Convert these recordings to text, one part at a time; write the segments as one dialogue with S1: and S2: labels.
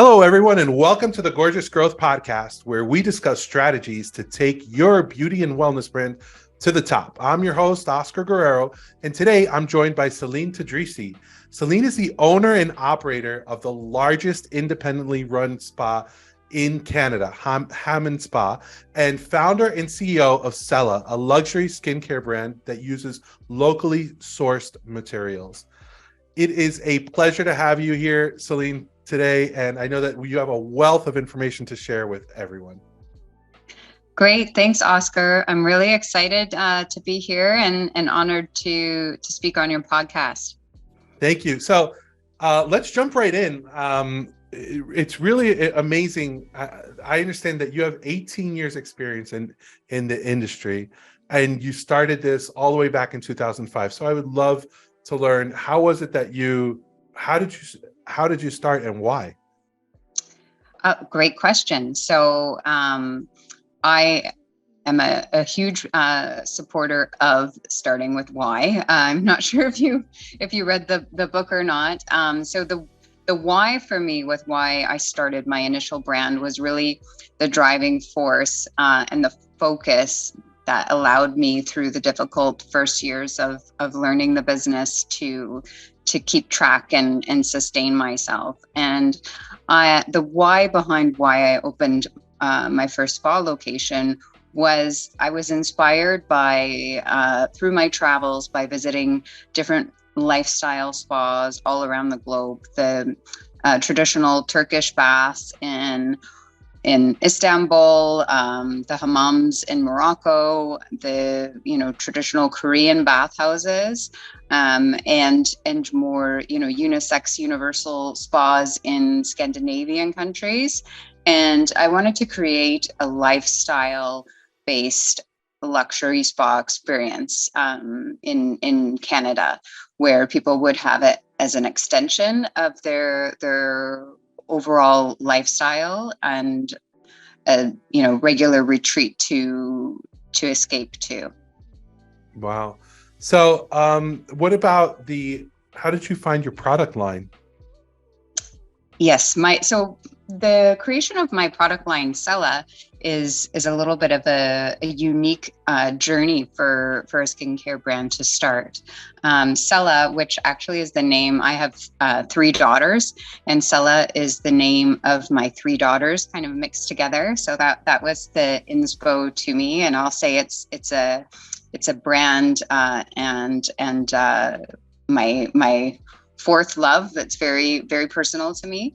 S1: Hello, everyone, and welcome to the Gorgeous Growth Podcast, where we discuss strategies to take your beauty and wellness brand to the top. I'm your host, Oscar Guerrero, and today I'm joined by Celine Tadrissi. Celine is the owner and operator of the largest independently run spa in Canada, Hammam Spa, and founder and CEO of Céla, a luxury skincare brand that uses locally sourced materials. It is a pleasure to have you here, Celine, today, and I know that you have a wealth of information to share with everyone.
S2: Great, thanks, Oscar. I'm really excited to be here and honored to speak on your podcast.
S1: Thank you. So let's jump right in. It's really amazing. I understand that you have 18 years experience in the industry, and you started this all the way back in 2005. So I would love to learn, how was it that how did you start and why?
S2: Great question. So I am a huge supporter of starting with why. I'm not sure if you read the book or not. So the why for me with why I started my initial brand was really the driving force and the focus that allowed me through the difficult first years of learning the business to keep track and sustain myself. And the why behind why I opened my first spa location was I was inspired by through my travels by visiting different lifestyle spas all around the globe. The traditional Turkish baths in Istanbul, the hammams in Morocco, the traditional Korean bathhouses, and more unisex universal spas in Scandinavian countries. And I wanted to create a lifestyle-based luxury spa experience in Canada, where people would have it as an extension of their overall lifestyle and a regular retreat to escape to.
S1: Wow. So what about how did you find your product line?
S2: Yes, so the creation of my product line, Céla, is a little bit of a unique journey for a skincare brand to start. Céla, which actually is the name, I have 3 daughters, and Céla is the name of my 3 daughters kind of mixed together. So that was the inspo to me, and I'll say it's a brand and my fourth love that's very, very personal to me.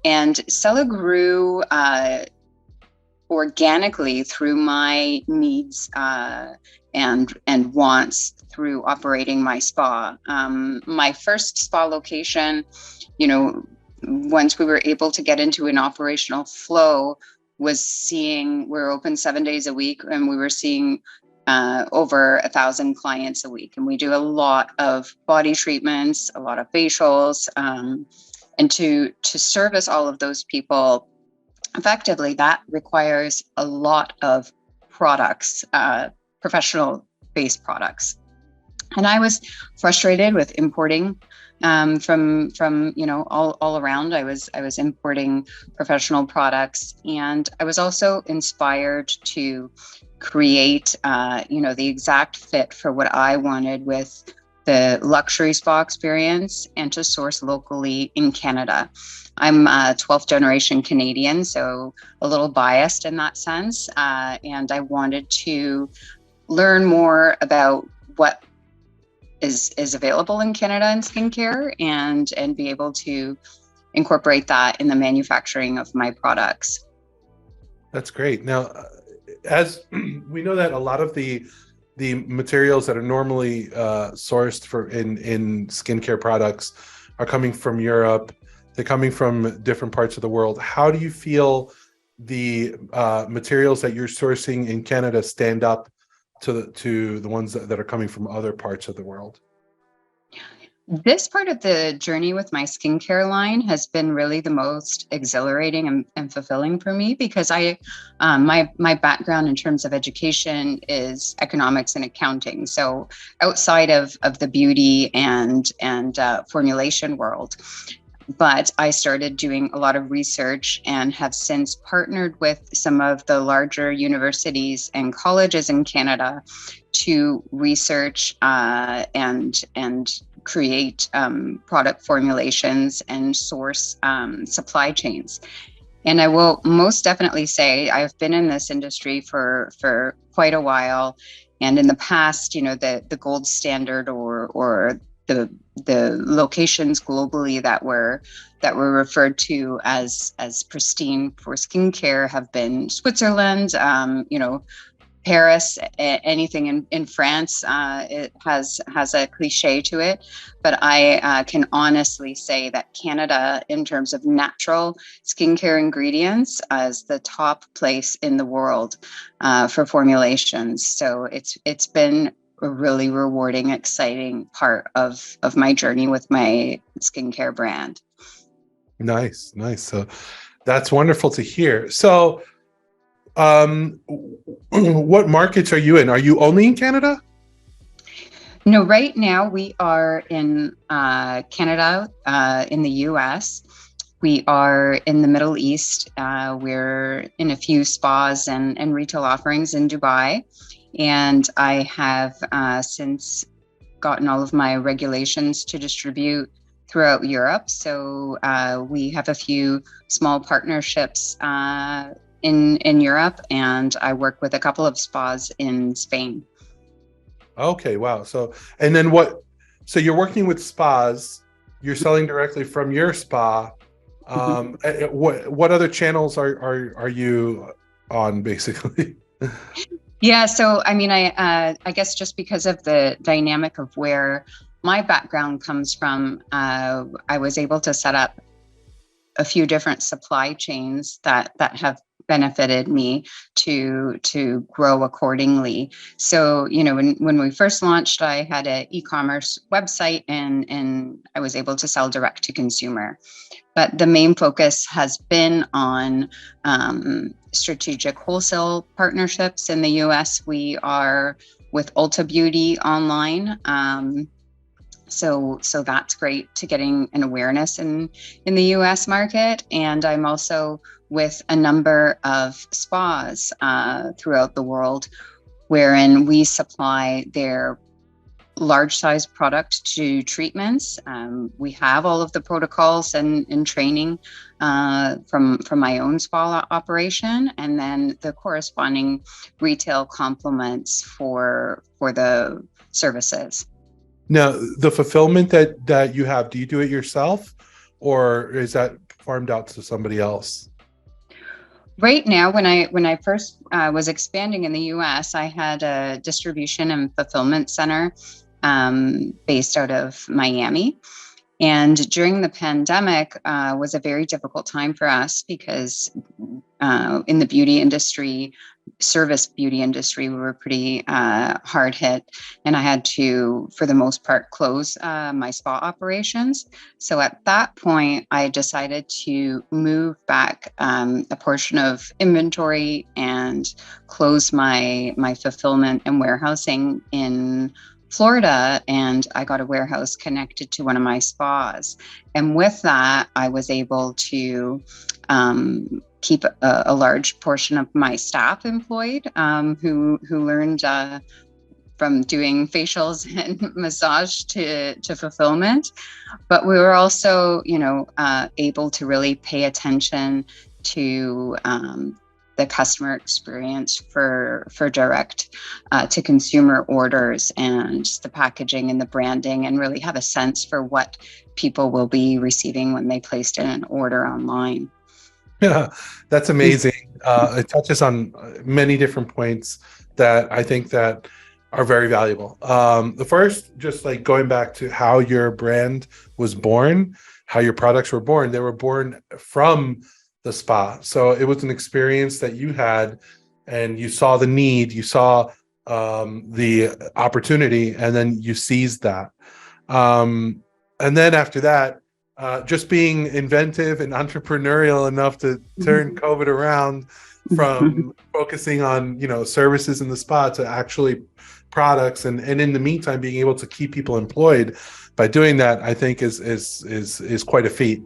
S2: And Céla grew organically through my needs and wants through operating my spa. My first spa location, once we were able to get into an operational flow, we're open 7 days a week, and we were seeing over 1,000 clients a week. And we do a lot of body treatments, a lot of facials, and to service all of those people effectively, that requires a lot of products, professional-based products. And I was frustrated with importing from all around. I was importing professional products, and I was also inspired to create the exact fit for what I wanted with the luxury spa experience, and to source locally in Canada. I'm a 12th generation Canadian, so a little biased in that sense. And I wanted to learn more about what is available in Canada in skincare, and be able to incorporate that in the manufacturing of my products.
S1: That's great. Now, as we know that a lot of the materials that are normally sourced in skincare products are coming from Europe. They're coming from different parts of the world. How do you feel the materials that you're sourcing in Canada stand up to the ones that are coming from other parts of the world?
S2: This part of the journey with my skincare line has been really the most exhilarating and fulfilling for me, because my background in terms of education is economics and accounting. So outside of the beauty and formulation world, But I started doing a lot of research and have since partnered with some of the larger universities and colleges in Canada to research and create product formulations and source supply chains. And I will most definitely say I've been in this industry for quite a while. And in the past, the gold standard or the locations globally that were referred to as pristine for skincare have been Switzerland, Paris, anything in France. It has a cliche to it, but I can honestly say that Canada, in terms of natural skincare ingredients, is the top place in the world for formulations. So it's been a really rewarding, exciting part of my journey with my skincare brand.
S1: Nice. So that's wonderful to hear. So what markets are you in? Are you only in Canada?
S2: No, right now we are in Canada, in the US. We are in the Middle East. We're in a few spas and retail offerings in Dubai. And I have since gotten all of my regulations to distribute throughout Europe. So we have a few small partnerships in Europe, and I work with a couple of spas in Spain.
S1: Okay, wow. So, and then so you're working with spas, you're selling directly from your spa. What other channels are you on, basically?
S2: Yeah, so I mean, I guess just because of the dynamic of where my background comes from, I was able to set up a few different supply chains that have benefited me to grow accordingly. So, when we first launched, I had an e-commerce website and I was able to sell direct to consumer. But the main focus has been on strategic wholesale partnerships. In the US, we are with Ulta Beauty online. So that's great to getting an awareness in the US market. And I'm also with a number of spas throughout the world, wherein we supply their large size product to treatments. We have all of the protocols and training from my own spa operation, and then the corresponding retail complements for the services.
S1: Now, the fulfillment that you have, do you do it yourself, or is that farmed out to somebody else?
S2: Right now, when I first was expanding in the US, I had a distribution and fulfillment center based out of Miami. And during the pandemic was a very difficult time for us because in the beauty industry, service beauty industry, we were pretty hard hit. And I had to, for the most part, close my spa operations. So at that point, I decided to move back a portion of inventory and close my fulfillment and warehousing in Florida, and I got a warehouse connected to one of my spas. And with that, I was able to keep a large portion of my staff employed, who learned from doing facials and massage to fulfillment. But we were also, able to really pay attention to the customer experience for direct to consumer orders and the packaging and the branding, and really have a sense for what people will be receiving when they placed in an order online.
S1: Yeah, that's amazing. It touches on many different points that I think that are very valuable. The first, just like going back to how your brand was born, how your products were born, they were born from the spa. So it was an experience that you had, and you saw the need, you saw the opportunity, and then you seized that. And then after that, just being inventive and entrepreneurial enough to turn COVID around from focusing on, services in the spa to actually products, and in the meantime being able to keep people employed by doing that, I think is quite a feat.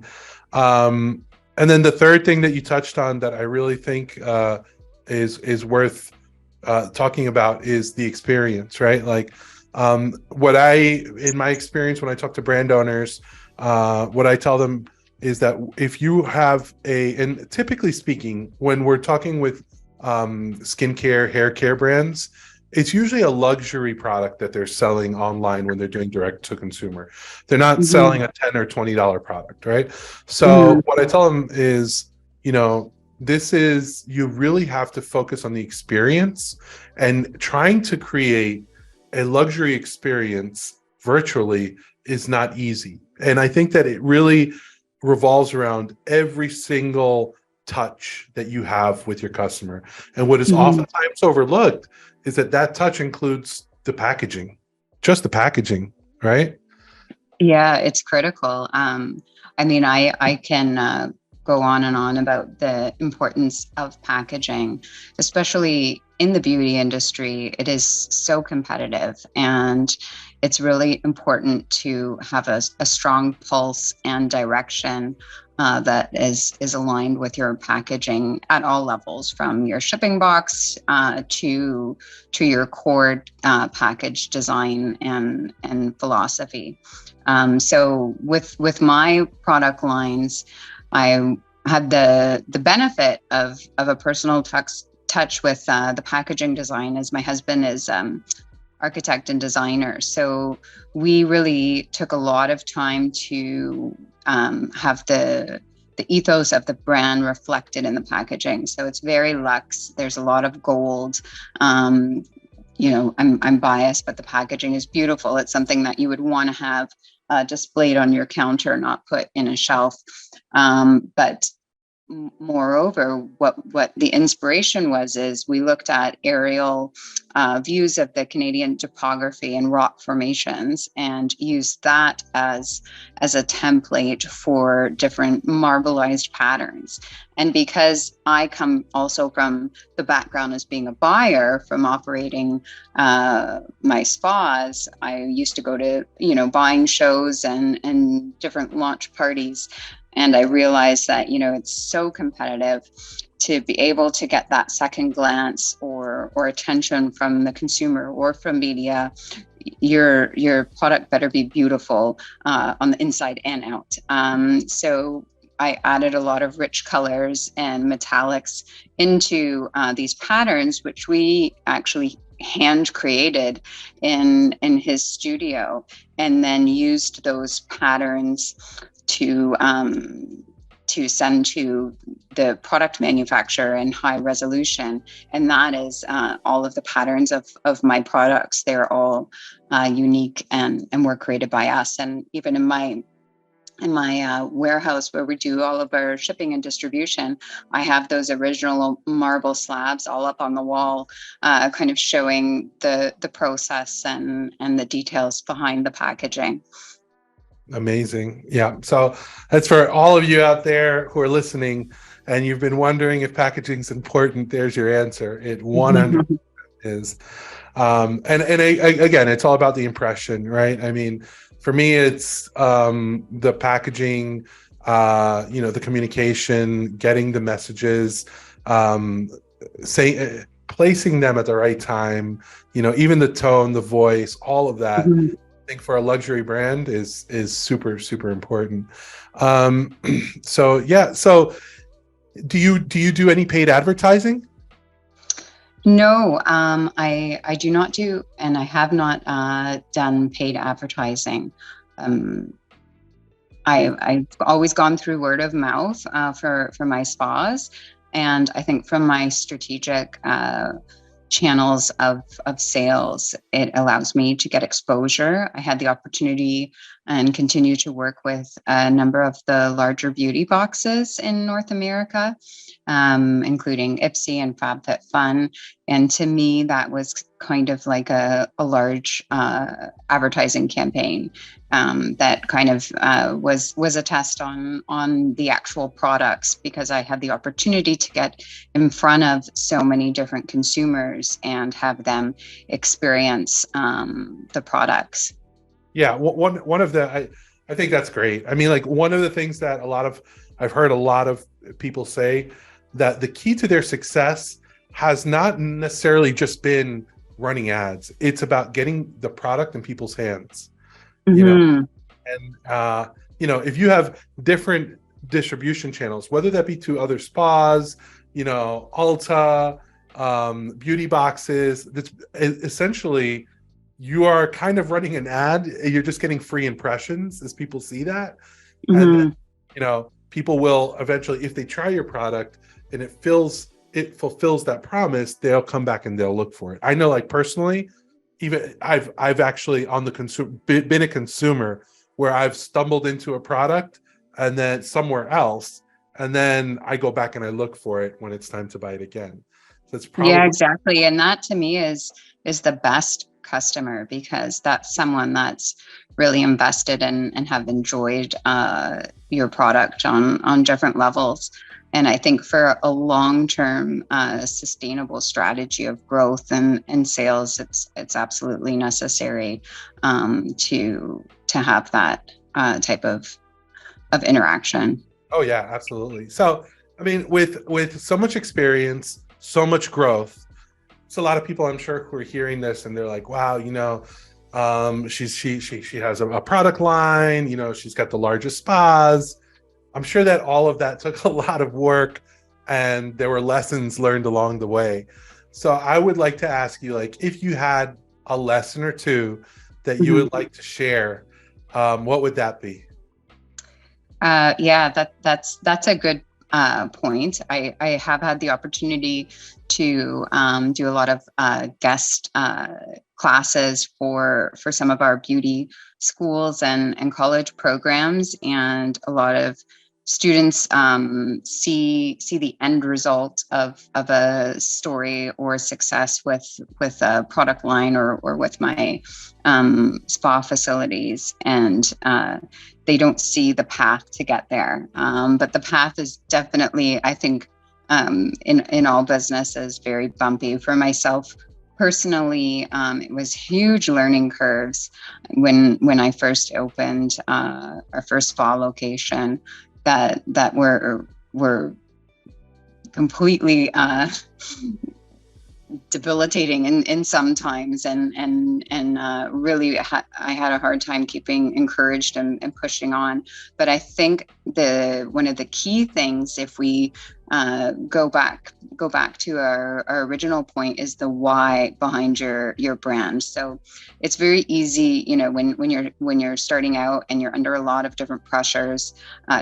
S1: And then the third thing that you touched on that I really think is worth talking about is the experience, right? Like, in my experience, when I talk to brand owners, what I tell them is that if you have and typically speaking, when we're talking with skincare, hair care brands, it's usually a luxury product that they're selling online when they're doing direct to consumer. They're not selling a $10 or $20 product, right? So what I tell them is, you really have to focus on the experience, and trying to create a luxury experience virtually is not easy. And I think that it really revolves around every single touch that you have with your customer. And what is oftentimes overlooked is that touch includes the packaging, just the packaging, right?
S2: Yeah, it's critical. I can go on and on about the importance of packaging, especially in the beauty industry. It is so competitive, and it's really important to have a strong pulse and direction that is aligned with your packaging at all levels, from your shipping box to your core package design and philosophy. So with my product lines, I had the benefit of a personal touch with the packaging design, as my husband is architect and designer. So we really took a lot of time to have the ethos of the brand reflected in the packaging. So it's very luxe. There's a lot of gold. I'm biased, but the packaging is beautiful. It's something that you would want to have displayed on your counter, not put in a shelf. But moreover, what the inspiration was is we looked at aerial views of the Canadian topography and rock formations, and used that as a template for different marbleized patterns. And because I come also from the background as being a buyer, from operating my spas, I used to go to buying shows and different launch parties. And I realized that, it's so competitive to be able to get that second glance or attention from the consumer or from media. Your product better be beautiful on the inside and out. So I added a lot of rich colors and metallics into these patterns, which we actually hand created in his studio, and then used those patterns to send to the product manufacturer in high resolution. And that is all of the patterns of my products. They're all unique and were created by us. And even in my warehouse where we do all of our shipping and distribution, I have those original marble slabs all up on the wall, kind of showing the process and the details behind the packaging.
S1: Amazing. Yeah. So that's for all of you out there who are listening and you've been wondering if packaging is important. There's your answer. It 100% is. Again, it's all about the impression, right? I mean, for me, it's the packaging, the communication, getting the messages, placing them at the right time, even the tone, the voice, all of that. I think for a luxury brand is super, super important. So do you do any paid advertising?
S2: No, I do not do, and I have not done paid advertising. I've always gone through word of mouth for my spas, and I think from my strategic channels of sales, it allows me to get exposure. I had the opportunity and continue to work with a number of the larger beauty boxes in North America, including Ipsy and FabFitFun. And to me, that was kind of like a large advertising campaign that kind of was a test on the actual products, because I had the opportunity to get in front of so many different consumers and have them experience the products.
S1: Yeah, one of the I think that's great. I mean, like, one of the things that I've heard a lot of people say, that the key to their success has not necessarily just been running ads. It's about getting the product in people's hands. You know, and if you have different distribution channels, whether that be to other spas, Ulta, beauty boxes, that's essentially, you are kind of running an ad. You're just getting free impressions as people see that. And people will eventually, if they try your product and it fulfills that promise, they'll come back and they'll look for it. I know, like, personally, even I've actually been a consumer where I've stumbled into a product and then somewhere else, and then I go back and I look for it when it's time to buy it again. So it's probably,
S2: yeah, exactly. And that to me is the best customer, because that's someone that's really invested in and have enjoyed your product on different levels. And I think for a long-term sustainable strategy of growth and sales, it's absolutely necessary to have that type of interaction.
S1: Oh yeah, absolutely. So, I mean, with so much experience, so much growth, it's a lot of people, I'm sure, who are hearing this and they're like, wow, she has a product line, she's got the largest spas. I'm sure that all of that took a lot of work and there were lessons learned along the way. So I would like to ask you, like, if you had a lesson or two that you would like to share, what would that be?
S2: Yeah, that's a good point. I have had the opportunity to do a lot of guest classes for some of our beauty schools and college programs, and a lot of students see the end result of a story or success with a product line or with my spa facilities, and they don't see the path to get there. But the path is definitely, I think, in all businesses, very bumpy. For myself personally, it was huge learning curves when I first opened our first spa location that were completely debilitating in some times, and really I had a hard time keeping encouraged and pushing on. But I think one of the key things, if we go back to our original point, is the why behind your brand. So it's very easy, when you're starting out and you're under a lot of different pressures,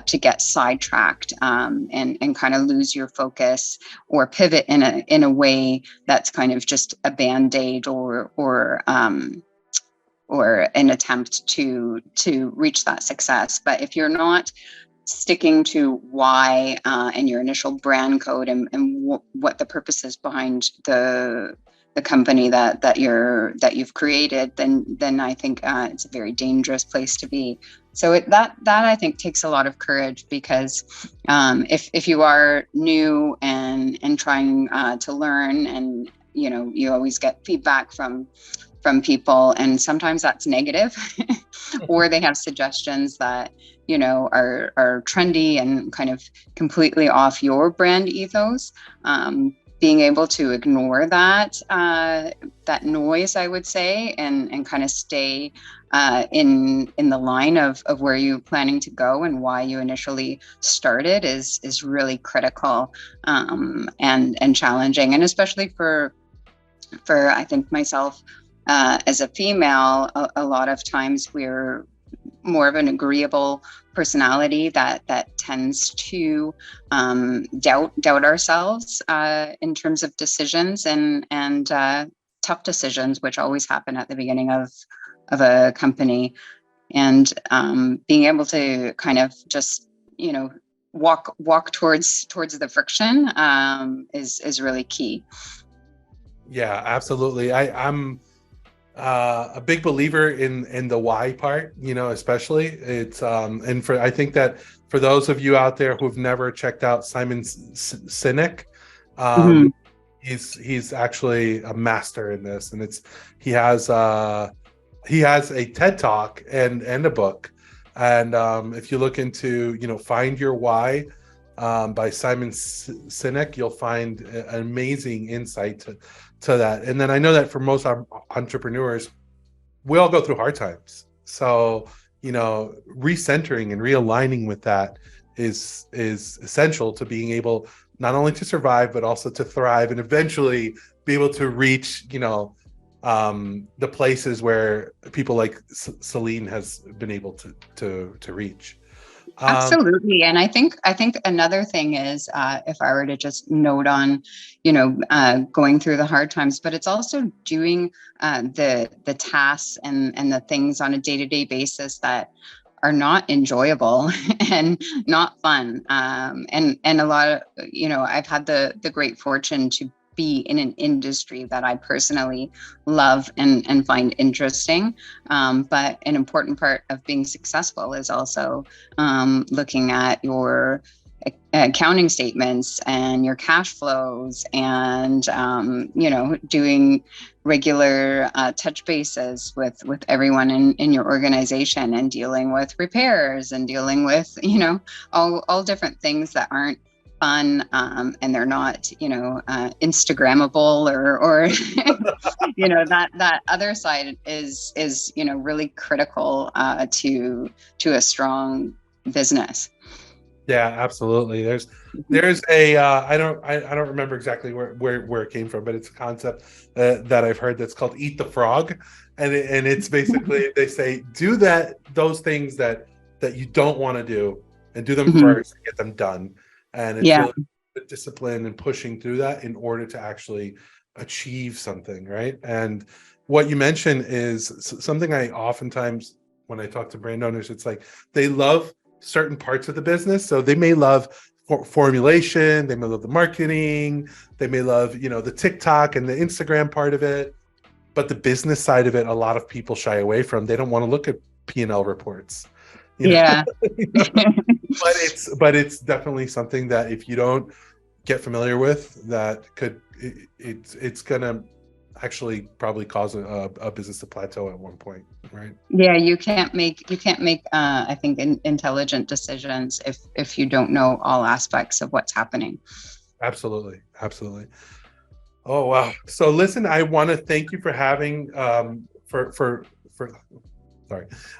S2: to get sidetracked and kind of lose your focus or pivot in a way that's kind of just a band-aid or an attempt to reach that success. But if you're not sticking to why and your initial brand code and what the purpose is behind the company that you've created, then I think it's a very dangerous place to be. So that I think takes a lot of courage, because if you are new and trying to learn, and you always get feedback from people, and sometimes that's negative or they have suggestions that are trendy and kind of completely off your brand ethos. Being able to ignore that noise, I would say, and kind of stay in the line of where you're planning to go and why you initially started is really critical and challenging, and especially for I think myself as a female, a lot of times we're more of an agreeable personality that tends to doubt ourselves in terms of decisions and tough decisions, which always happen at the beginning of a company. and being able to kind of just, walk towards the friction is really key.
S1: Yeah, absolutely. I'm a big believer in the why part, especially it's and I think that for those of you out there who've never checked out Simon Sinek,
S2: Mm-hmm.
S1: he's actually a master in this, and he has a TED talk and a book, and if you look into Find Your Why by Simon Sinek, you'll find an amazing insight to that. And then I know that for most entrepreneurs, we all go through hard times. So, recentering and realigning with that is essential to being able not only to survive, but also to thrive and eventually be able to reach, the places where people like Celine has been able to reach.
S2: Absolutely. And I think another thing is, if I were to just note on, going through the hard times, but it's also doing the tasks and the things on a day-to-day basis that are not enjoyable and not fun. And a lot of, I've had the great fortune to be in an industry that I personally love and find interesting. But an important part of being successful is also looking at your accounting statements and your cash flows and, doing regular touch bases with everyone in your organization and dealing with repairs and dealing with, all different things that aren't fun, and they're not, Instagrammable or that other side is really critical to a strong business.
S1: Yeah, absolutely. There's a I don't remember exactly where it came from, but it's a concept that I've heard that's called "eat the frog," and it's basically they say do those things that you don't want to do, and do them first and get them done. And it's really the discipline and pushing through that in order to actually achieve something, right? And what you mentioned is something I oftentimes, when I talk to brand owners, it's like they love certain parts of the business. So they may love formulation, they may love the marketing, they may love, the TikTok and the Instagram part of it. But the business side of it, a lot of people shy away from. They don't want to look at P&L reports.
S2: Yeah.
S1: But it's definitely something that if you don't get familiar with, that it's gonna actually probably cause a business to plateau at one point, right?
S2: Yeah, you can't make I think intelligent decisions if you don't know all aspects of what's happening.
S1: Absolutely. Oh wow. So listen, I want to thank you for having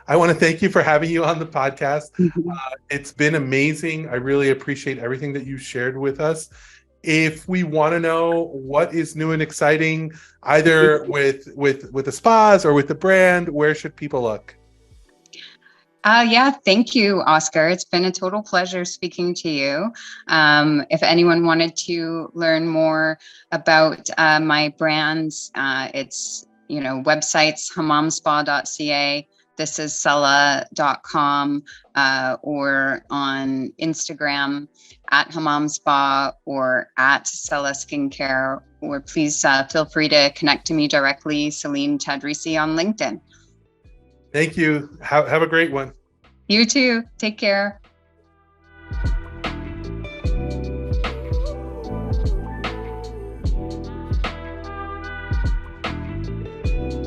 S1: I want to thank you for having you on the podcast. It's been amazing. I really appreciate everything that you shared with us. If we want to know what is new and exciting, either with the spas or with the brand, where should people look?
S2: Yeah, thank you, Oscar. It's been a total pleasure speaking to you. If anyone wanted to learn more about my brands, it's websites hammamspa.ca. This is Céla.com, or on Instagram at Hammam Spa or at Céla Skincare, or please feel free to connect to me directly, Celine Tadrissi on LinkedIn.
S1: Thank you. Have a great one.
S2: You too. Take care.